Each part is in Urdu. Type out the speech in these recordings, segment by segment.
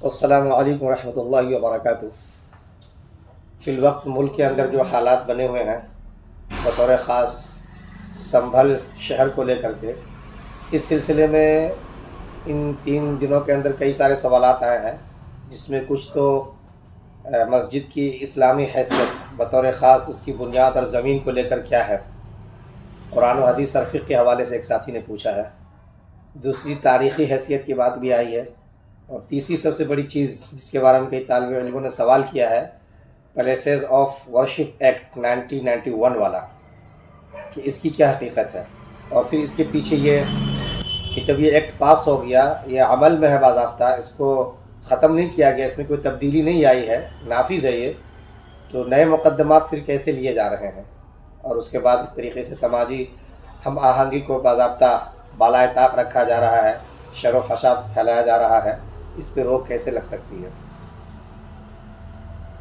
السلام علیکم ورحمۃ اللہ وبرکاتہ۔ فی الوقت ملک کے اندر جو حالات بنے ہوئے ہیں بطور خاص سنبھل شہر کو لے کر کے، اس سلسلے میں ان 3 دنوں کے اندر کئی سارے سوالات آئے ہیں، جس میں کچھ تو مسجد کی اسلامی حیثیت بطور خاص اس کی بنیاد اور زمین کو لے کر کیا ہے، قرآن و حدیث اور فقہ کے حوالے سے ایک ساتھی نے پوچھا ہے۔ دوسری تاریخی حیثیت کی بات بھی آئی ہے، اور تیسری سب سے بڑی چیز جس کے بارے میں کئی طالب علموں نے سوال کیا ہے، پلیسز آف ورشپ ایکٹ 1991 والا، کہ اس کی کیا حقیقت ہے، اور پھر اس کے پیچھے یہ کہ جب یہ ایکٹ پاس ہو گیا، یہ عمل میں ہے باضابطہ، اس کو ختم نہیں کیا گیا، اس میں کوئی تبدیلی نہیں آئی ہے، نافذ ہے یہ، تو نئے مقدمات پھر کیسے لیے جا رہے ہیں، اور اس کے بعد اس طریقے سے سماجی ہم آہنگی کو باضابطہ بالائے طاق رکھا جا رہا ہے، شر و فساد پھیلایا جا رہا ہے، اس پہ روک کیسے لگ سکتی ہے۔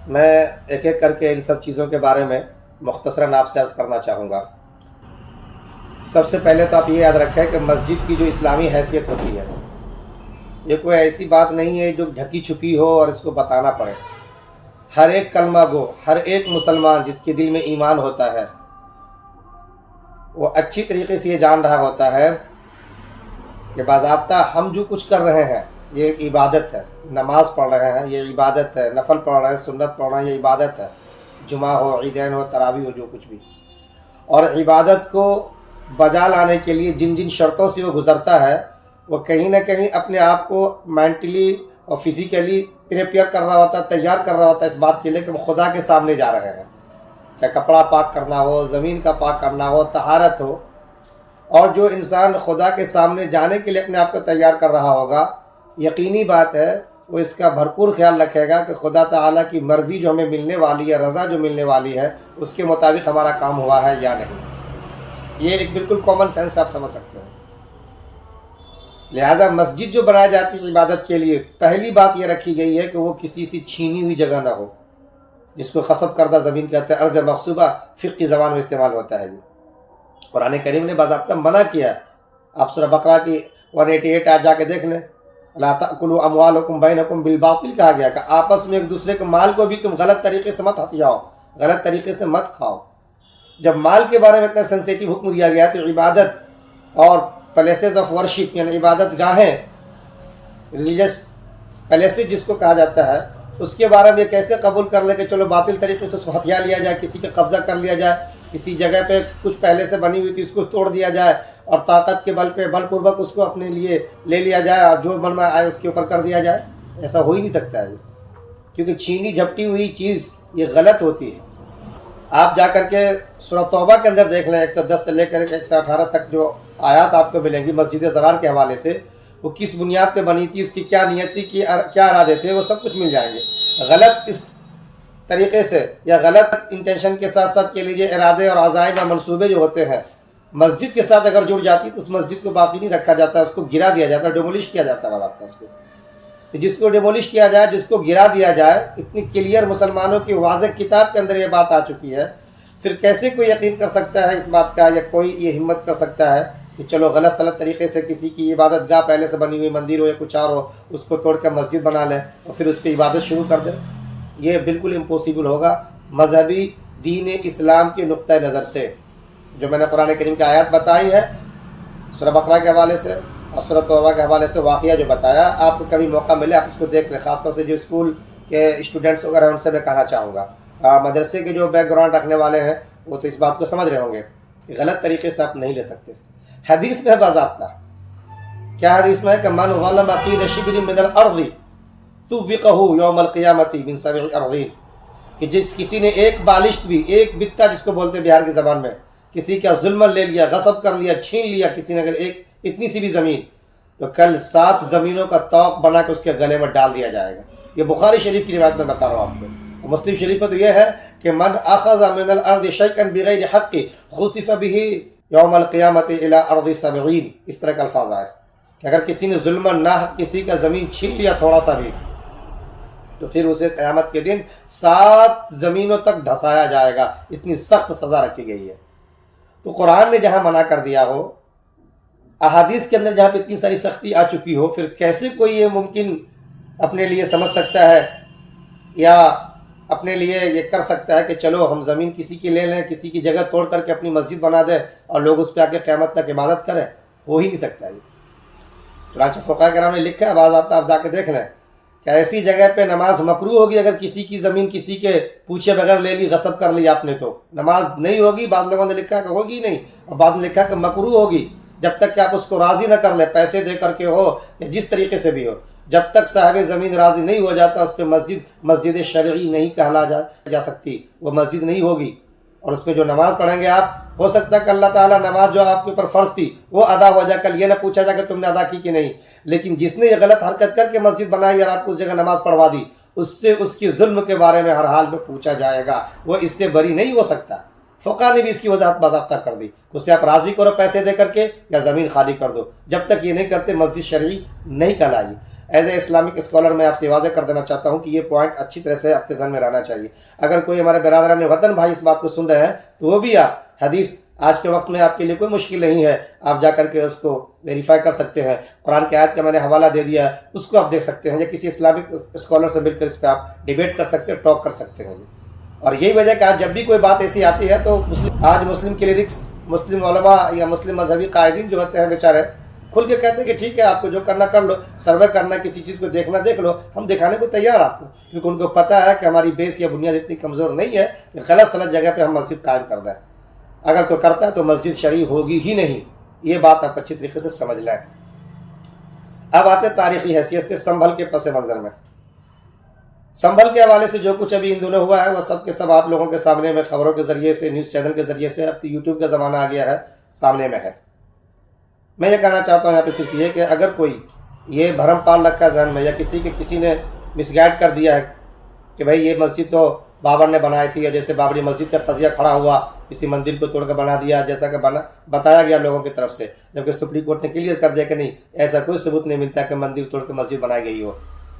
میں ایک ایک کر کے ان سب چیزوں کے بارے میں مختصراً آپ سے عرض کرنا چاہوں گا۔ سب سے پہلے تو آپ یہ یاد رکھیں کہ مسجد کی جو اسلامی حیثیت ہوتی ہے، یہ کوئی ایسی بات نہیں ہے جو ڈھکی چھپی ہو اور اس کو بتانا پڑے۔ ہر ایک کلمہ گو، ہر ایک مسلمان جس کے دل میں ایمان ہوتا ہے، وہ اچھی طریقے سے یہ جان رہا ہوتا ہے کہ باضابطہ ہم جو کچھ کر رہے ہیں یہ ایک عبادت ہے۔ نماز پڑھ رہے ہیں یہ عبادت ہے، نفل پڑھ رہے ہیں، سنت پڑھ رہے ہیں یہ عبادت ہے، جمعہ ہو، عیدین ہو، تراویح ہو، جو کچھ بھی۔ اور عبادت کو بجا لانے کے لیے جن جن شرطوں سے وہ گزرتا ہے، وہ کہیں نہ کہیں اپنے آپ کو مینٹلی اور فزیکلی پریپیئر کر رہا ہوتا ہے، تیار کر رہا ہوتا ہے اس بات کے لیے کہ وہ خدا کے سامنے جا رہے ہیں، چاہے کپڑا پاک کرنا ہو، زمین کا پاک کرنا ہو، طہارت ہو۔ اور جو انسان خدا کے سامنے جانے کے لیے اپنے آپ کو تیار کر رہا ہوگا، یقینی بات ہے وہ اس کا بھرپور خیال رکھے گا کہ خدا تعالیٰ کی مرضی جو ہمیں ملنے والی ہے، رضا جو ملنے والی ہے، اس کے مطابق ہمارا کام ہوا ہے یا نہیں۔ یہ ایک بالکل کامن سینس آپ سمجھ سکتے ہیں۔ لہٰذا مسجد جو بنائی جاتی ہے عبادت کے لیے، پہلی بات یہ رکھی گئی ہے کہ وہ کسی سے چھینی ہوئی جگہ نہ ہو، جس کو خصب کردہ زمین کہتے ہیں، ارض مغصوبہ فقہ کی زبان میں استعمال ہوتا ہے۔ یہ قرآن کریم نے باضابطہ منع کیا۔ آپ سورہ بقرہ کی 188 آج جا کے دیکھ لیں، لا تأکلوا اموالکم بینکم بالباطل کہا گیا کہ آپس میں ایک دوسرے کے مال کو بھی تم غلط طریقے سے مت ہتھیاؤ، غلط طریقے سے مت کھاؤ۔ جب مال کے بارے میں اتنا سینسیٹیو حکم دیا گیا تو عبادت اور پلیسز آف ورشپ یعنی عبادت گاہیں، ریلیجس پلیسز جس کو کہا جاتا ہے، اس کے بارے میں کیسے قبول کر لے کہ چلو باطل طریقے سے اس کو ہتھیا لیا جائے، کسی کا قبضہ کر لیا جائے، کسی جگہ پہ کچھ پہلے سے بنی ہوئی تھی اس کو توڑ دیا جائے، اور طاقت کے بل پہ بل پوربک اس کو اپنے لیے لے لیا جائے، اور جو من میں آئے اس کے اوپر کر دیا جائے۔ ایسا ہو ہی نہیں سکتا ہے، کیونکہ چھینی جھپٹی ہوئی چیز یہ غلط ہوتی ہے۔ آپ جا کر کے سورہ توبہ کے اندر دیکھ لیں، 110 سے لے کر 118 تک جو آیات آپ کو ملیں گی مسجد ضرار کے حوالے سے، وہ کس بنیاد پہ بنی تھی، اس کی کیا نیت تھی، کیا ارادے تھے، وہ سب کچھ مل جائیں گے۔ غلط اس طریقے سے یا غلط انٹینشن کے ساتھ ساتھ کے لیے ارادے اور عزائم اور منصوبے جو ہوتے ہیں، مسجد کے ساتھ اگر جڑ جاتی تو اس مسجد کو باقی نہیں رکھا جاتا، اس کو گرا دیا جاتا، ڈیمولش کیا جاتا ہے اس کو۔ تو جس کو ڈیمولش کیا جائے، جس کو گرا دیا جائے، اتنی کلیئر مسلمانوں کی واضح کتاب کے اندر یہ بات آ چکی ہے، پھر کیسے کوئی یقین کر سکتا ہے اس بات کا، یا کوئی یہ ہمت کر سکتا ہے کہ چلو غلط سلط طریقے سے کسی کی عبادت گاہ پہلے سے بنی ہوئی مندر ہو یا کچھ اور ہو، اس کو توڑ کر مسجد بنا لیں اور پھر اس پہ عبادت شروع کر دیں۔ یہ بالکل امپوسیبل ہوگا مذہبی دین اسلام کے نقطہ نظر سے۔ جو میں نے قرآن کریم کی آیات بتائی ہے سورہ بقرہ کے حوالے سے اور سورہ توبہ کے حوالے سے، واقعہ جو بتایا، آپ کو کبھی موقع ملے آپ اس کو دیکھ لیں، خاص طور سے جو اسکول کے اسٹوڈنٹس وغیرہ ہیں ان سے میں کہنا چاہوں گا۔ مدرسے کے جو بیک گراؤنڈ رکھنے والے ہیں وہ تو اس بات کو سمجھ رہے ہوں گے کہ غلط طریقے سے آپ نہیں لے سکتے۔ حدیث میں ہے باضابطہ، کیا حدیث میں ہے کہ من ظلم قید شبر من الارض طوقہ یوم القیامت من 7 ارضین، کہ جس کسی نے ایک بالشت بھی، ایک بتہ جس کو بولتے ہیں بہار کی زبان میں، کسی کا ظلم لے لیا، غصب کر لیا، چھین لیا کسی نے اگر ایک اتنی سی بھی زمین، تو کل 7 زمینوں کا طوق بنا کے اس کے گلے میں ڈال دیا جائے گا۔ یہ بخاری شریف کی روایت میں بتا رہا ہوں آپ کو۔ مسلم شریف میں تو یہ ہے کہ من اخذ من الارض شیئا بغیر حق خسف به یوم القیامت الى ارض 70، اس طرح کے الفاظ آئے کہ اگر کسی نے ظلم نہ کسی کا زمین چھین لیا تھوڑا سا بھی، تو پھر اسے قیامت کے دن 7 زمینوں تک دھسایا جائے گا۔ اتنی سخت سزا رکھی گئی ہے۔ تو قرآن نے جہاں منع کر دیا ہو، احادیث کے اندر جہاں پہ اتنی ساری سختی آ چکی ہو، پھر کیسے کوئی یہ ممکن اپنے لیے سمجھ سکتا ہے یا اپنے لیے یہ کر سکتا ہے کہ چلو ہم زمین کسی کی لے لیں، کسی کی جگہ توڑ کر کے اپنی مسجد بنا دیں اور لوگ اس پہ آ کے قیامت تک عبادت کریں؟ ہو ہی نہیں سکتا یہ۔ چنانچہ فقہاء کرام نے لکھا ہے، بعض آپ جا کے دیکھ لیں کہ ایسی جگہ پہ نماز مکروہ ہوگی اگر کسی کی زمین کسی کے پوچھے بغیر لے لی، غصب کر لی آپ نے تو نماز نہیں ہوگی۔ بعض لوگوں نے لکھا کہ ہوگی نہیں، اور بعض نے لکھا کہ مکروہ ہوگی جب تک کہ آپ اس کو راضی نہ کر لیں، پیسے دے کر کے ہو یا جس طریقے سے بھی ہو۔ جب تک صاحب زمین راضی نہیں ہو جاتا اس پہ مسجد شرعی نہیں کہلا جا سکتی، وہ مسجد نہیں ہوگی۔ اور اس میں جو نماز پڑھیں گے آپ، ہو سکتا ہے کہ اللہ تعالیٰ نماز جو آپ کے اوپر فرض تھی وہ ادا ہو جائے، کل یہ نہ پوچھا جائے کہ تم نے ادا کی کہ نہیں۔ لیکن جس نے یہ غلط حرکت کر کے مسجد بنائی اور آپ کو اس جگہ نماز پڑھوا دی، اس سے اس کی ظلم کے بارے میں ہر حال میں پوچھا جائے گا، وہ اس سے بری نہیں ہو سکتا۔ فقہ نے بھی اس کی وضاحت باضابطہ کر دی، اسے آپ راضی کرو پیسے دے کر کے یا زمین خالی کر دو، جب تک یہ نہیں کرتے مسجد شرعی نہیں کہلائے گی۔ ایز اے اسلامک اسکالر میں آپ سے واضح کر دینا چاہتا ہوں کہ یہ پوائنٹ اچھی طرح سے آپ کے ذہن میں رہنا چاہیے۔ اگر کوئی ہمارے برادران وطن بھائی اس بات کو سن رہے ہیں تو وہ بھی آپ حدیث آج کے وقت میں آپ کے لیے کوئی مشکل نہیں ہے، آپ جا کر کے اس کو ویریفائی کر سکتے ہیں۔ قرآن کی آیت کا میں نے حوالہ دے دیا ہے، اس کو آپ دیکھ سکتے ہیں، یا کسی اسلامک اسکالر سے مل کر اس پہ آپ ڈیبیٹ کر سکتے ہیں، ٹاک کر سکتے ہیں۔ اور یہی وجہ کہ آج جب بھی کوئی بات ایسی آتی ہے تو آج مسلم کلینکس، مسلم علماء یا مسلم مذہبی قائدین جو ہوتے ہیں بیچارے کھل کے کہتے ہیں کہ ٹھیک ہے آپ کو جو کرنا کر لو، سروے کرنا کسی چیز کو دیکھنا دیکھ لو، ہم دکھانے کو تیار آپ کو، کیونکہ ان کو پتہ ہے کہ ہماری بیس یا بنیاد اتنی کمزور نہیں ہے کہ غلط جگہ پہ ہم مسجد قائم کر دیں۔ اگر کوئی کرتا ہے تو مسجد شرعی ہوگی ہی نہیں، یہ بات آپ اچھی طریقے سے سمجھ لیں۔ اب آتے تاریخی حیثیت سے سنبھل کے پس منظر میں۔ سنبھل کے حوالے سے جو کچھ ابھی ان دنوں ہوا ہے وہ سب کے سب آپ لوگوں کے سامنے میں خبروں کے ذریعے سے، نیوز چینل کے ذریعے سے، اب تو یوٹیوب کا زمانہ آ گیا ہے، سامنے میں ہے۔ میں یہ کہنا چاہتا ہوں یہاں پہ صرف یہ کہ اگر کوئی یہ بھرم پال رکھا ہے ذہن میں، یا کسی نے مس گائیڈ کر دیا ہے کہ بھائی یہ مسجد تو بابر نے بنائی تھی، یا جیسے بابری مسجد کا قضیہ کھڑا ہوا، کسی مندر کو توڑ کر بنا دیا جیسا کہ بتایا گیا لوگوں کی طرف سے، جبکہ سپریم کورٹ نے کلیئر کر دیا کہ نہیں، ایسا کوئی ثبوت نہیں ملتا کہ مندر توڑ کے مسجد بنائی گئی ہو۔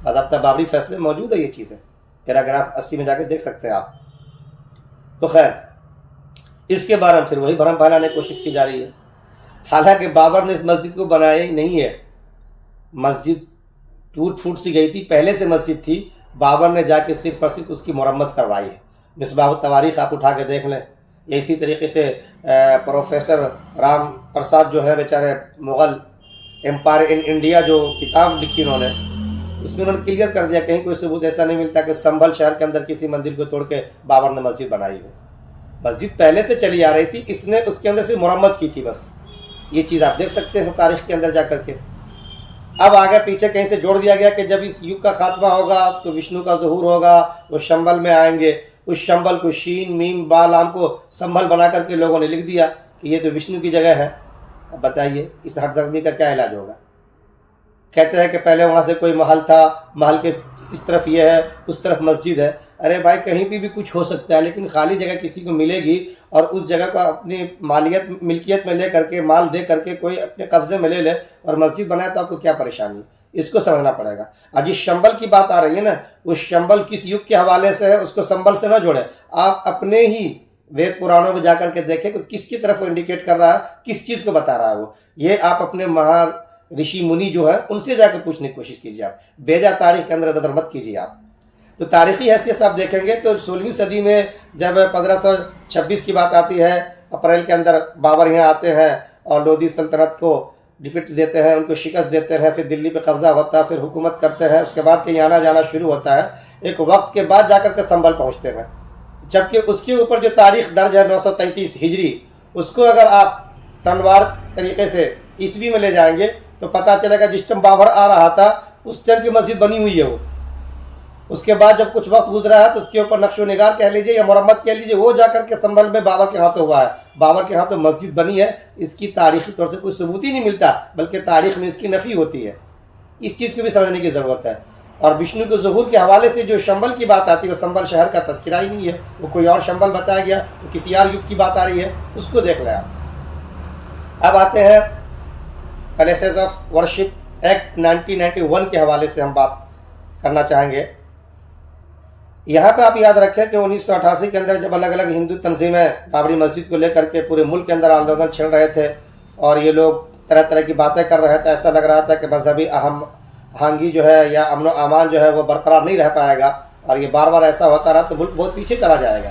باضابطہ بابری فیصلے موجود ہے یہ چیزیں، پیراگراف 80 میں جا کے دیکھ سکتے ہیں آپ۔ تو خیر اس کے بارے میں پھر وہی بھرم پھیلانے کی کوشش کی جا رہی ہے، حالانکہ بابر نے اس مسجد کو بنایا ہی نہیں ہے، مسجد ٹوٹ پھوٹ سی گئی تھی، پہلے سے مسجد تھی، بابر نے جا کے صرف اور صرف اس کی مرمت کروائی ہے۔ مصباح التواریخ آپ اٹھا کے دیکھ لیں، یا اسی طریقے سے پروفیسر رام پرساد جو ہے بیچارے، مغل امپائر ان انڈیا جو کتاب لکھی انہوں نے، اس میں انہوں نے کلیئر کر دیا کہیں کوئی ثبوت ایسا نہیں ملتا کہ سنبھل شہر کے اندر کسی مندر کو توڑ کے بابر نے مسجد بنائی ہو۔ مسجد پہلے سے چلی آ رہی تھی، اس نے اس کے اندر سے مرمت کی تھی بس، یہ چیز آپ دیکھ سکتے ہیں تاریخ کے اندر جا کر کے۔ اب آگے پیچھے کہیں سے جوڑ دیا گیا کہ جب اس یگ کا خاتمہ ہوگا تو وشنو کا ظہور ہوگا، وہ شمبل میں آئیں گے، اس شمبل کو شین میم با لام کو سنبھل بنا کر کے لوگوں نے لکھ دیا کہ یہ تو وشنو کی جگہ ہے۔ اب بتائیے اس ہٹ درمی کا کیا علاج ہوگا؟ کہتے ہیں کہ پہلے وہاں سے کوئی محل تھا، محل کے اس طرف یہ ہے، اس طرف مسجد ہے۔ ارے بھائی کہیں بھی کچھ ہو سکتا ہے، لیکن خالی جگہ کسی کو ملے گی اور اس جگہ کو اپنی ملکیت میں لے کر کے، مال دے کر کے کوئی اپنے قبضے میں لے لے اور مسجد بنائے تو آپ کو کیا پریشانی؟ اس کو سمجھنا پڑے گا۔ اور جس شمبل کی بات آ رہی ہے نا، وہ شمبل کس یگ کے حوالے سے ہے، اس کو سنبل سے نہ جوڑے، آپ اپنے ہی وید پرانوں میں جا کر کے دیکھیں کہ کس کی طرف وہ انڈیکیٹ کر رہا ہے، کس چیز کو بتا رہا ہے وہ۔ یہ آپ اپنے مہا رشی منی جو ہے ان سے جا کے پوچھنے کی کوشش کیجیے، آپ بیجا تاریخ کے اندر ادر مت کیجیے آپ۔ تو تاریخی حیثیت سے آپ دیکھیں گے تو 16ویں صدی میں جب 1526 کی بات آتی ہے، اپریل کے اندر بابر یہاں آتے ہیں اور لودھی سلطنت کو ڈیفیٹ دیتے ہیں، ان کو شکست دیتے ہیں، پھر دلی پہ قبضہ ہوتا ہے، پھر حکومت کرتے ہیں، اس کے بعد کہیں آنا جانا شروع ہوتا ہے، ایک وقت کے بعد جا کر کے سنبھل پہنچتے ہیں۔ جبکہ اس کے اوپر جو تاریخ درج ہے 933 ہجری، اس کو اگر آپ تنوار طریقے سے عیسوی میں لے جائیں گے تو پتہ چلے گا جس ٹائم بابر آ رہا تھا اس ٹائم کی مسجد بنی ہوئی ہے وہ۔ اس کے بعد جب کچھ وقت گزرا ہے تو اس کے اوپر نقش و نگار کہہ لیجیے یا مرمت کہہ لیجیے، وہ جا کر کے سنبھل میں بابر کے ہاتھوں ہوا ہے، بابر کے ہاتھوں مسجد بنی ہے۔ اس کی تاریخی طور سے کوئی ثبوت ہی نہیں ملتا، بلکہ تاریخ میں اس کی نفی ہوتی ہے۔ اس چیز کو بھی سمجھنے کی ضرورت ہے۔ اور وشنو کے ظہور کے حوالے سے جو شمبل کی بات آتی ہے، وہ سنبل شہر کا تذکرہ ہی نہیں ہے، وہ کوئی اور شمبل بتایا گیا، وہ کسی اور یگ کی بات آ رہی ہے، اس کو دیکھ لیں آپ۔ اب آتے ہیں پلیسز آف ورشپ ایکٹ 1991 کے حوالے سے ہم بات کرنا چاہیں گے۔ یہاں پہ آپ یاد رکھیں کہ 1988 کے اندر جب الگ الگ ہندو تنظیمیں بابری مسجد کو لے کر کے پورے ملک کے اندر آندولن چھڑ رہے تھے اور یہ لوگ طرح طرح کی باتیں کر رہے تھے، ایسا لگ رہا تھا کہ مذہبی آہنگی جو ہے یا امن و امان جو ہے وہ برقرار نہیں رہ پائے گا، اور یہ بار بار ایسا ہوتا رہا تو ملک بہت پیچھے چلا جائے گا.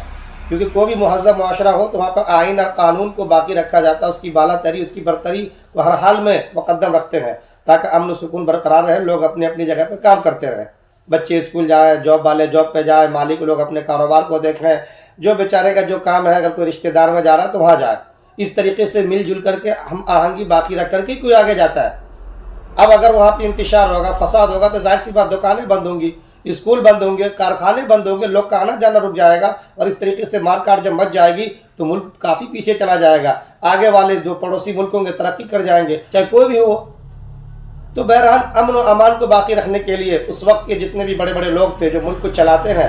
کیونکہ کوئی بھی مہذب معاشرہ ہو تو وہاں پر آئین اور قانون کو باقی رکھا جاتا ہے، اس کی بالا تری، اس کی برتری کو ہر حال میں مقدم رکھتے ہیں تاکہ امن و سکون برقرار رہے، لوگ اپنی اپنی جگہ پہ کام کرتے رہیں، بچے اسکول جائیں، جاب والے جاب پہ جائیں، مالک لوگ اپنے کاروبار کو دیکھیں، جو بیچارے کا جو کام ہے اگر کوئی رشتہ دار میں جا رہا ہے تو وہاں جائے. اس طریقے سے مل جل کر کے ہم آہنگی باقی رکھ کر کے کوئی آگے جاتا ہے. اب اگر وہاں پہ انتشار ہوگا، فساد ہوگا تو ظاہر سی بات دکانیں بند ہوں گی، اسکول بند ہوں گے، کارخانے بند ہوں گے، لوگ کا آنا جانا رک جائے گا، اور اس طریقے سے مار کاٹ جب مچ جائے گی تو ملک کافی پیچھے چلا جائے گا. آگے والے جو پڑوسی ملک ہوں گے ترقی کر جائیں گے، چاہے کوئی بھی ہو. تو بہرحال امن و امان کو باقی رکھنے کے لیے اس وقت کے جتنے بھی بڑے بڑے لوگ تھے جو ملک کو چلاتے ہیں،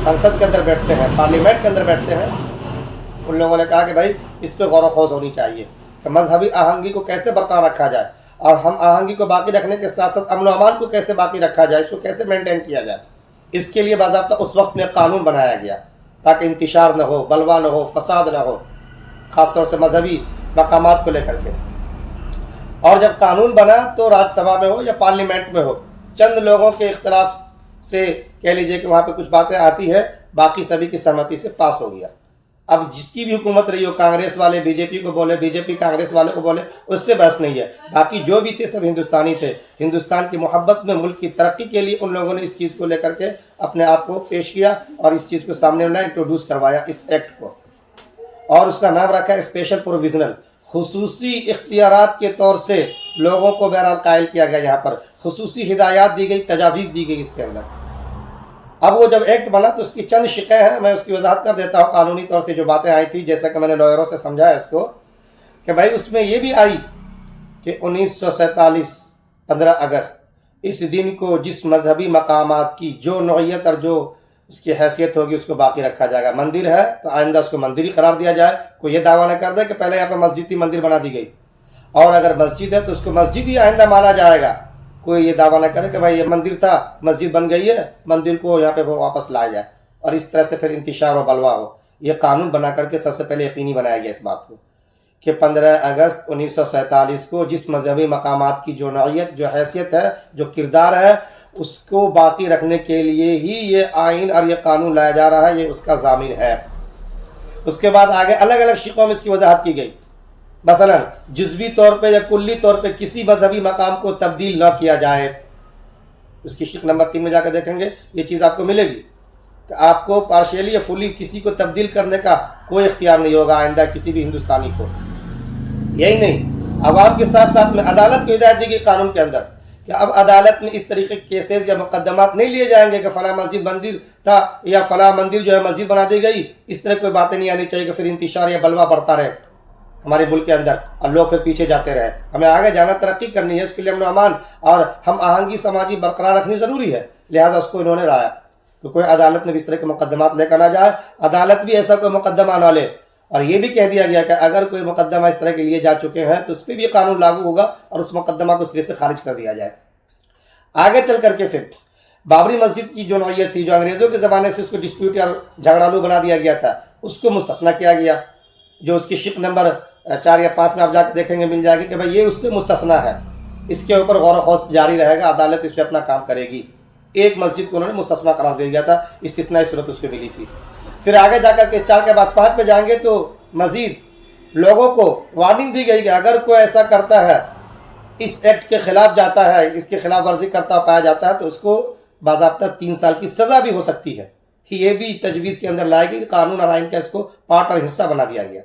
سنسد کے اندر بیٹھتے ہیں، پارلیمنٹ کے اندر بیٹھتے ہیں، ان لوگوں نے کہا کہ بھائی اس پہ غور و خوض ہونی چاہیے کہ مذہبی آہنگی کو کیسے برقرار رکھا جائے، اور ہم آہنگی کو باقی رکھنے کے ساتھ ساتھ امن و امان کو کیسے باقی رکھا جائے، اس کو کیسے مینٹین کیا جائے. اس کے لیے باضابطہ اس وقت میں قانون بنایا گیا تاکہ انتشار نہ ہو، بلوا نہ ہو، فساد نہ ہو، خاص طور سے مذہبی مقامات کو لے کر کے. اور جب قانون بنا تو راج سبھا میں ہو یا پارلیمنٹ میں ہو، چند لوگوں کے اختلاف سے کہہ لیجئے کہ وہاں پہ کچھ باتیں آتی ہے، باقی سبھی کی سہمتی سے پاس ہو گیا. اب جس کی بھی حکومت رہی ہو، کانگریس والے بی جے پی کو بولے، بی جے پی کانگریس والے کو بولے، اس سے بحث نہیں ہے. باقی جو بھی تھے سب ہندوستانی تھے. ہندوستان کی محبت میں ملک کی ترقی کے لیے ان لوگوں نے اس چیز کو لے کر کے اپنے آپ کو پیش کیا اور اس چیز کو سامنے لایا، انٹروڈیوس کروایا اس ایکٹ کو، اور اس کا نام رکھا اسپیشل پروویژنل، خصوصی اختیارات کے طور سے لوگوں کو بہرحال قائل کیا گیا. یہاں پر خصوصی ہدایات دی گئی، تجاویز دی گئی اس کے اندر. اب وہ جب ایکٹ بنا تو اس کی چند شقیں ہیں، میں اس کی وضاحت کر دیتا ہوں. قانونی طور سے جو باتیں آئی تھی، جیسا کہ میں نے لائروں سے سمجھایا اس کو، کہ بھائی اس میں یہ بھی آئی کہ 1947 15 اگست اس دن کو جس مذہبی مقامات کی جو نوعیت اور جو اس کی حیثیت ہوگی اس کو باقی رکھا جائے گا. مندر ہے تو آئندہ اس کو مندر ہی قرار دیا جائے. کوئی یہ دعویٰ نہ کر دے کہ پہلے یہاں پہ مسجد تھی، مندر بنا دی گئی، اور اگر مسجد ہے تو اس کو مسجد ہی آئندہ مانا جائے گا. کوئی یہ دعویٰ نہ کرے کہ بھائی یہ مندر تھا، مسجد بن گئی ہے، مندر کو یہاں پہ واپس لایا جائے، اور اس طرح سے پھر انتشار و بلوا ہو. یہ قانون بنا کر کے سب سے پہلے یقینی بنایا گیا اس بات کو کہ 15 اگست 1947 کو جس مذہبی مقامات کی جو نوعیت، جو حیثیت ہے، جو کردار ہے، اس کو باقی رکھنے کے لیے ہی یہ آئین اور یہ قانون لایا جا رہا ہے، یہ اس کا ضامن ہے. اس کے بعد آگے الگ الگ شقوں میں اس کی وضاحت کی گئی. مثلا جزوی طور پہ یا کلی طور پہ کسی مذہبی مقام کو تبدیل نہ کیا جائے. اس کی شق نمبر 3 میں جا کے دیکھیں گے یہ چیز آپ کو ملے گی کہ آپ کو پارشیلی یا فلی کسی کو تبدیل کرنے کا کوئی اختیار نہیں ہوگا آئندہ کسی بھی ہندوستانی کو. یہی نہیں، عوام کے ساتھ ساتھ میں عدالت کو ہدایت دی گئی قانون کے اندر کہ اب عدالت میں اس طریقے کے کیسز یا مقدمات نہیں لیے جائیں گے کہ فلاں مسجد مندر تھا یا فلاں مندر جو ہے مسجد بنا دی گئی. اس طرح کوئی باتیں نہیں آنی چاہیے کہ پھر انتشار یا بلوا بڑھتا رہے ہمارے ملک کے اندر اور لوگ پھر پیچھے جاتے رہے. ہمیں آگے جانا، ترقی کرنی ہے، اس کے لیے امن و امان اور ہم آہنگی سماجی برقرار رکھنی ضروری ہے. لہذا اس کو انہوں نے لایا کہ کوئی عدالت میں بھی اس طرح کے مقدمات لے کر نہ جائے، عدالت بھی ایسا کوئی مقدمہ نہ لے. اور یہ بھی کہہ دیا گیا کہ اگر کوئی مقدمہ اس طرح کے لیے جا چکے ہیں تو اس پہ بھی قانون لاگو ہوگا اور اس مقدمہ کو سرے سے خارج کر دیا جائے. آگے چل کر کے پھر بابری مسجد کی جو نوعیت تھی، جو انگریزوں کے زمانے سے اس کو ڈسپیوٹ یا جھگڑالو بنا دیا گیا تھا، اس کو مستثنیٰ کیا گیا. جو اس کی شق نمبر 4 یا 5 میں آپ جا کے دیکھیں گے مل جائے گی کہ بھائی یہ اس سے مستثنیٰ ہے، اس کے اوپر غور و خوض جاری رہے گا، عدالت اس پہ اپنا کام کرے گی. ایک مسجد کو انہوں نے مستثنیٰ قرار دیا گیا تھا، استثنائی صورت اس کو ملی تھی. پھر آگے جا کر کے 4 کے بعد 5 پہ جائیں گے تو مزید لوگوں کو وارننگ دی گئی کہ اگر کوئی ایسا کرتا ہے، اس ایکٹ کے خلاف جاتا ہے، اس کے خلاف ورزی کرتا پایا جاتا ہے تو اس کو باضابطہ 3 سال کی سزا بھی ہو سکتی ہے. یہ بھی تجویز کے اندر لائے گی، قانون اور آئین کا اس کو پارٹ اور حصہ بنا دیا گیا.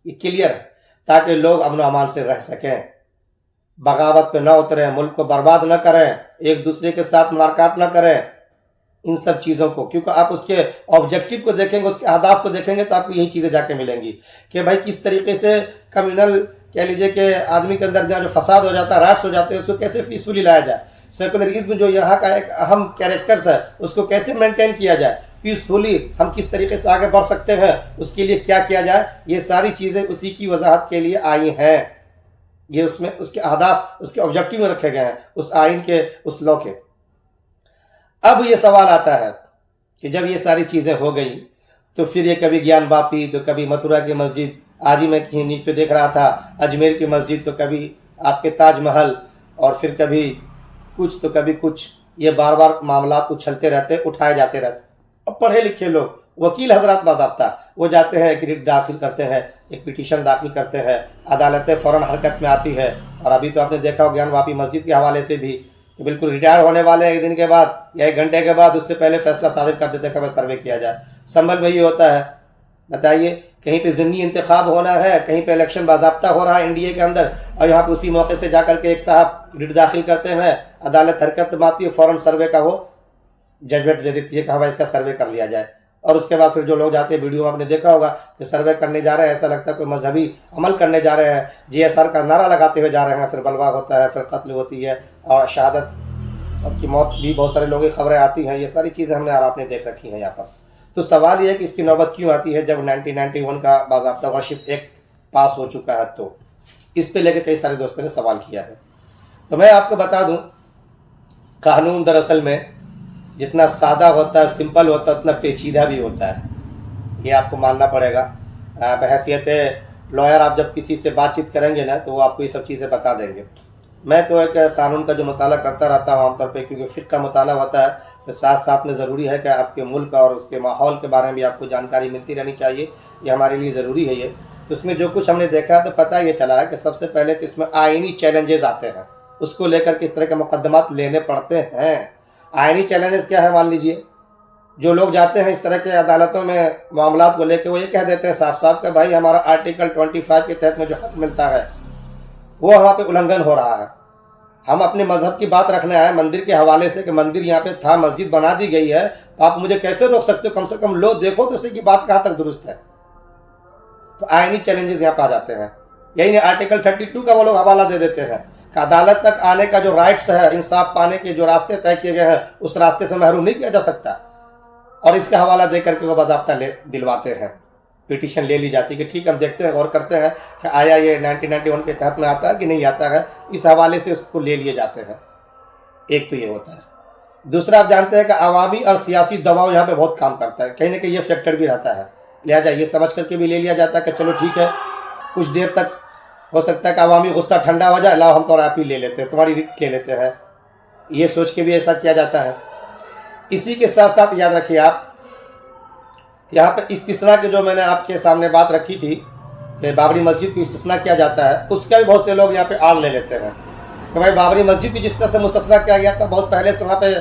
یہ کلیئر ہے تاکہ لوگ امن و امان سے رہ سکیں، بغاوت پہ نہ اتریں، ملک کو برباد نہ کریں، ایک دوسرے کے ساتھ مارکاٹ نہ کریں. ان سب چیزوں کو، کیونکہ آپ اس کے آبجیکٹیو کو دیکھیں گے، اس کے اہداف کو دیکھیں گے تو آپ کو یہی چیزیں جا کے ملیں گی کہ بھائی کس طریقے سے کمیونل کہہ لیجئے کہ آدمی کے اندر جو فساد ہو جاتا ہے، رائٹس ہو جاتے ہیں، اس کو کیسے پیسفلی لایا جائے. سیکولرزم جو یہاں کا ایک اہم کیریکٹرز ہے، اس کو کیسے مینٹین کیا جائے، پیسفلی ہم کس طریقے سے آگے بڑھ سکتے ہیں، اس کے لیے کیا کیا جائے. یہ ساری چیزیں اسی کی وضاحت کے لیے آئی ہیں. یہ اس میں اس کے اہداف، اس کے آبجیکٹیو میں رکھے گئے ہیں اس آئین کے، اس لا کے. اب یہ سوال آتا ہے کہ جب یہ ساری چیزیں ہو گئی تو پھر یہ کبھی گیان باپی، تو کبھی متھرا کی مسجد، آج ہی میں کہیں نیچ پہ دیکھ رہا تھا اجمیر کی مسجد، تو کبھی آپ کے تاج محل، اور پھر کبھی کچھ تو کبھی کچھ، یہ بار بار معاملات اچھلتے رہتے، اٹھائے جاتے رہتے. اب پڑھے لکھے لوگ، وکیل حضرات باضابطہ وہ جاتے ہیں، ایک ریٹ داخل کرتے ہیں، ایک پٹیشن داخل کرتے ہیں، عدالتیں فوراً حرکت میں آتی ہے. اور ابھی تو آپ نے دیکھا ہو گیان واپی مسجد کے حوالے سے بھی کہ بالکل ریٹائر ہونے والے ایک دن کے بعد یا 1 گھنٹے کے بعد اس سے پہلے فیصلہ صادر کر دیتے کہ بس سروے کیا جائے. سنبھل میں یہ ہوتا ہے. بتائیے، کہیں پہ ضمنی انتخاب ہونا ہے، کہیں پہ الیکشن باضابطہ ہو رہا ہے انڈیا کے اندر، اور یہاں پہ اسی موقع سے جا کر کے ایک صاحب ریٹ داخل کرتے ہیں، عدالت حرکت میں آتی ہے، فوراً سروے کا وہ ججمنٹ دے دیتی ہے کہ ہاں اس کا سروے کر لیا جائے. اور اس کے بعد پھر جو لوگ جاتے ہیں، ویڈیو آپ نے دیکھا ہوگا کہ سروے کرنے جا رہے ہیں، ایسا لگتا ہے کوئی مذہبی عمل کرنے جا رہے ہیں، GSR کا نعرہ لگاتے ہوئے جا رہے ہیں، پھر بلوا ہوتا ہے، پھر قتل ہوتی ہے اور شہادت کی موت بھی بہت سارے لوگوں کی خبریں آتی ہیں. یہ ساری چیزیں ہم نے اور آپ نے دیکھ رکھی ہیں یہاں پر. تو سوال یہ ہے کہ اس کی نوبت کیوں آتی ہے جب 1991 کا باضابطہ ورشپ ایکٹ پاس ہو چکا ہے؟ تو اس پہ لے کے کئی سارے دوستوں نے سوال کیا ہے. تو میں آپ کو بتا دوں، قانون دراصل میں جتنا سادہ ہوتا ہے، سمپل ہوتا ہے، اتنا پیچیدہ بھی ہوتا ہے. یہ آپ کو ماننا پڑے گا. بحیثیت لائر آپ جب کسی سے بات چیت کریں گے نا تو وہ آپ کو یہ سب چیزیں بتا دیں گے. میں تو ایک قانون کا جو مطالعہ کرتا رہتا ہوں عام طور پہ، کیونکہ فقہ کا مطالعہ ہوتا ہے تو ساتھ ساتھ میں ضروری ہے کہ آپ کے ملک اور اس کے ماحول کے بارے میں بھی آپ کو جانکاری ملتی رہنی چاہیے. یہ ہمارے لیے ضروری ہے. یہ تو اس میں جو کچھ ہم نے دیکھا تو پتہ یہ چلا ہے کہ سب سے پہلے تو اس میں آئینی چیلنجز آتے ہیں، اس کو لے کر کے اس طرح کے مقدمات لینے پڑتے ہیں. آئینی چیلنجز کیا ہے؟ مان لیجئے جو لوگ جاتے ہیں اس طرح کے عدالتوں میں معاملات کو لے کے، وہ یہ کہہ دیتے ہیں صاف صاف کہ بھائی ہمارا آرٹیکل 25 کے تحت میں جو حق ملتا ہے وہ وہاں پہ النگھن ہو رہا ہے. ہم اپنے مذہب کی بات رکھنے آئے مندر کے حوالے سے کہ مندر یہاں پہ تھا، مسجد بنا دی گئی ہے، تو آپ مجھے کیسے روک سکتے ہو؟ کم سے کم لو، دیکھو تو اسی کی بات کہاں تک درست ہے. تو آئینی چیلنجز یہاں پہ آ جاتے ہیں. یہی آرٹیکل 32 کا وہ لوگ حوالہ دے دیتے ہیں کہ عدالت تک آنے کا جو رائٹس ہے، انصاف پانے کے جو راستے طے کیے گئے ہیں، اس راستے سے محروم نہیں کیا جا سکتا. اور اس کا حوالہ دے کر کے وہ باضابطہ دلواتے ہیں، پٹیشن لے لی جاتی ہے کہ ٹھیک ہم دیکھتے ہیں، غور کرتے ہیں کہ آیا یہ 1991 کے تحت میں آتا ہے کہ نہیں آتا ہے. اس حوالے سے اس کو لے لیے جاتے ہیں. ایک تو یہ ہوتا ہے. دوسرا آپ جانتے ہیں کہ عوامی اور سیاسی دباؤ یہاں پہ بہت کام کرتا ہے، کہیں نہ کہیں یہ فیکٹر بھی رہتا ہے. لہٰذا یہ سمجھ کر کے بھی لے لیا جاتا ہے کہ چلو ٹھیک ہے، کچھ دیر تک ہو سکتا ہے کہ عوامی غصہ ٹھنڈا ہو جائے، لاؤ ہم تو آپ ہی لے لیتے ہیں، تمہاری ریٹ لے لیتے ہیں. یہ سوچ کے بھی ایسا کیا جاتا ہے. اسی کے ساتھ ساتھ یاد رکھیے آپ، یہاں پہ استثناء کی جو میں نے آپ کے سامنے بات رکھی تھی کہ بابری مسجد کو استثناء کیا جاتا ہے، اس کا بھی بہت سے لوگ یہاں پہ آڑ لے لیتے ہیں کہ بھائی بابری مسجد بھی جس طرح سے مستثنیٰ کیا گیا تھا، بہت پہلے سے وہاں پہ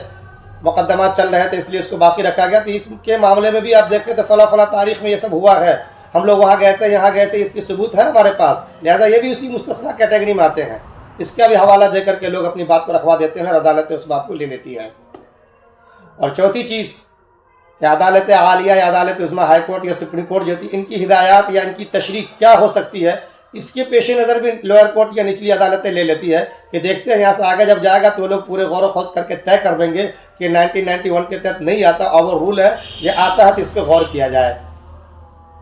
مقدمات چل رہے تھے، اس لیے اس کو باقی رکھا گیا. تو اس کے معاملے میں بھی آپ دیکھتے تو فلاں فلاں تاریخ میں یہ سب ہوا ہے، ہم لوگ وہاں گئے تھے، یہاں گئے تھے، اس کی ثبوت ہے ہمارے پاس. لہٰذا یہ بھی اسی مستثنیٰ کیٹیگری میں آتے ہیں. اس کا بھی حوالہ دے کر کے لوگ اپنی بات کو رکھوا دیتے ہیں اور عدالتیں اس بات کو لے لیتی ہیں. اور چوتھی چیز کہ عدالت عالیہ یا عدالت عظمیٰ ہائی کورٹ یا سپریم کورٹ جو تھی، ان کی ہدایات یا ان کی تشریح کیا ہو سکتی ہے، اس کے پیش نظر بھی لوئر کورٹ یا نچلی عدالتیں لے لیتی ہے کہ دیکھتے ہیں یہاں سے آگے جب جائے گا تو وہ لوگ پورے غور و خوض کر کے طے کر دیں گے کہ 1991 کے تحت نہیں آتا، اوور رول ہے، یہ آتا ہے تو اس پہ غور کیا جائے.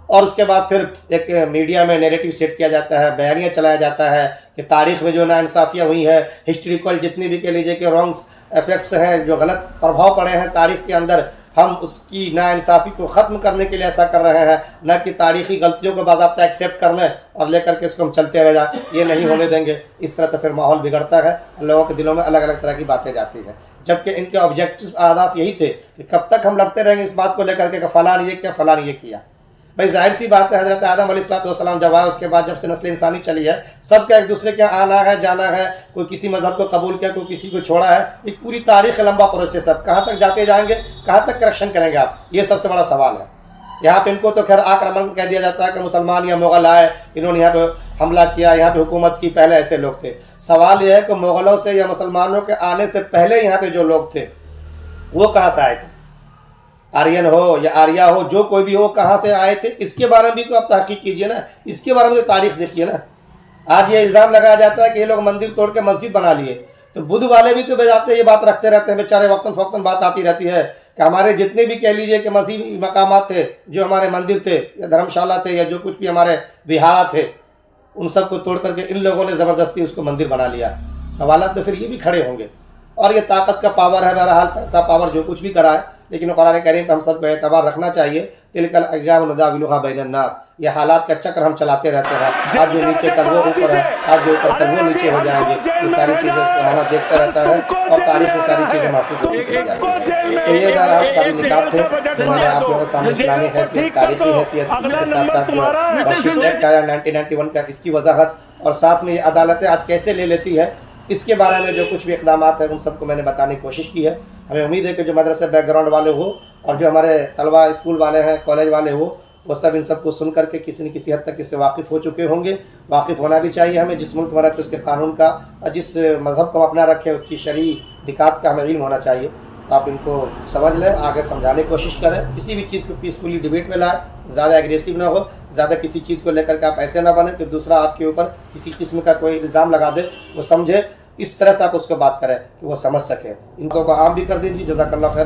اور اس کے بعد پھر ایک میڈیا میں نیریٹو سیٹ کیا جاتا ہے، بیانیہ چلایا جاتا ہے کہ تاریخ میں جو ناانصافیاں ہوئی ہیں، ہسٹوریکل جتنی بھی کہہ لیجیے کہ رانگس ایفیکٹس ہیں، جو غلط پربھاؤ پڑے ہیں تاریخ کے اندر، ہم اس کی ناانصافی کو ختم کرنے کے لیے ایسا کر رہے ہیں، نہ کہ تاریخی غلطیوں کو باضابطہ ایکسیپٹ کر لیں اور لے کر کے اس کو ہم چلتے رہ جائیں. یہ نہیں ہونے دیں گے. اس طرح سے پھر ماحول بگڑتا ہے، لوگوں کے دلوں میں الگ الگ طرح کی باتیں جاتی ہیں، جبکہ ان کے آبجیکٹو اہداف یہی تھے کہ کب تک ہم لڑتے رہیں گے اس بات کو لے کر کے کہ فلاں یہ کیا، فلاں یہ کیا. بھائی ظاہر سی بات ہے، حضرت آدم علیہ السلام جب آئے، اس کے بعد جب سے نسل انسانی چلی ہے، سب کا ایک دوسرے کے آنا ہے جانا ہے، کوئی کسی مذہب کو قبول کیا، کوئی کسی کو چھوڑا ہے. ایک پوری تاریخ لمبا پروسیس ہے. کہاں تک جاتے جائیں گے، کہاں تک کریکشن کریں گے آپ، یہ سب سے بڑا سوال ہے. یہاں پہ ان کو تو خیر آکرمن کہہ دیا جاتا ہے کہ مسلمان یا مغل آئے، انہوں نے یہاں پہ حملہ کیا، یہاں پہ حکومت کی، پہلے ایسے لوگ تھے. سوال یہ ہے کہ مغلوں سے یا مسلمانوں کے آنے سے پہلے یہاں پہ جو لوگ تھے وہ کہاں سے آئے تھے؟ آرین ہو یا آریا ہو، جو کوئی بھی ہو، کہاں سے آئے تھے، اس کے بارے میں بھی تو آپ تحقیق کیجئے نا، اس کے بارے میں تو تاریخ دیکھیے نا. آج یہ الزام لگایا جاتا ہے کہ یہ لوگ مندر توڑ کے مسجد بنا لیے، تو بدھ والے بھی تو بجاتے یہ بات رکھتے رہتے ہیں، بیچارے وقتاً فوقتاً بات آتی رہتی ہے کہ ہمارے جتنے بھی کہہ لیجئے کہ مذہبی مقامات تھے، جو ہمارے مندر تھے یا دھرم شالہ تھے یا جو کچھ بھی ہمارے وہارا تھے، ان سب کو توڑ کر کے ان لوگوں نے زبردستی اس کو مندر بنا لیا. سوالات تو پھر یہ بھی کھڑے ہوں گے. اور یہ طاقت کا پاور ہے، بہرحال پیسہ پاور جو کچھ بھی کرا ہے. لیکن قرآن کریم پہ ہم سب کو اعتبار رکھنا چاہیے. تلک الایام نداولها بین الناس، یہ حالات کا چکر ہم چلاتے رہتے ہیں. آج جو نیچے کل وہ اوپر ہے، آج جو اوپر کل وہ نیچے ہو جائیں گے. یہ ساری چیزیں زمانہ دیکھتا رہتا ہے اور تاریخ میں ساری چیزیں محفوظ ہوتی چلی جاتی ہیں. تو یہ بہرحال ساری نکات تھے جو میں نے آپ لوگوں کے سامنے اسلامی حیثیت، تاریخی حیثیت، اس کے ساتھ ساتھ جو مرشد ایکٹ آیا 1991 کا، اس کی وضاحت، اور ساتھ میں یہ عدالتیں آج کیسے لے لیتی ہے اس کے بارے میں جو کچھ بھی اقدامات ہیں ان سب کو میں نے بتانے کی کوشش کی ہے. ہمیں امید ہے کہ جو مدرسے بیک گراؤنڈ والے ہو اور جو ہمارے طلبہ اسکول والے ہیں، کالج والے ہو، وہ سب ان سب کو سن کر کے کسی نہ کسی حد تک اس سے واقف ہو چکے ہوں گے. واقف ہونا بھی چاہیے ہمیں. جس ملک میں رہتے اس کے قانون کا اور جس مذہب کو ہم اپنا رکھیں اس کی شرعی نکات کا ہمیں علم ہونا چاہیے. تو آپ ان کو سمجھ لیں، آگے سمجھانے کی کوشش کریں. کسی بھی چیز کو پیسفلی ڈیبیٹ میں لائیں، زیادہ ایگریسو نہ ہو، زیادہ کسی چیز کو لے کر کے آپ ایسے نہ بنیں کہ دوسرا آپ کے اوپر کسی قسم کا کوئی الزام لگا دے. وہ سمجھے، اس طرح سے آپ اس کو بات کریں کہ وہ سمجھ سکے. ان کو عام بھی کر دیجیے. جزاک اللہ خیر.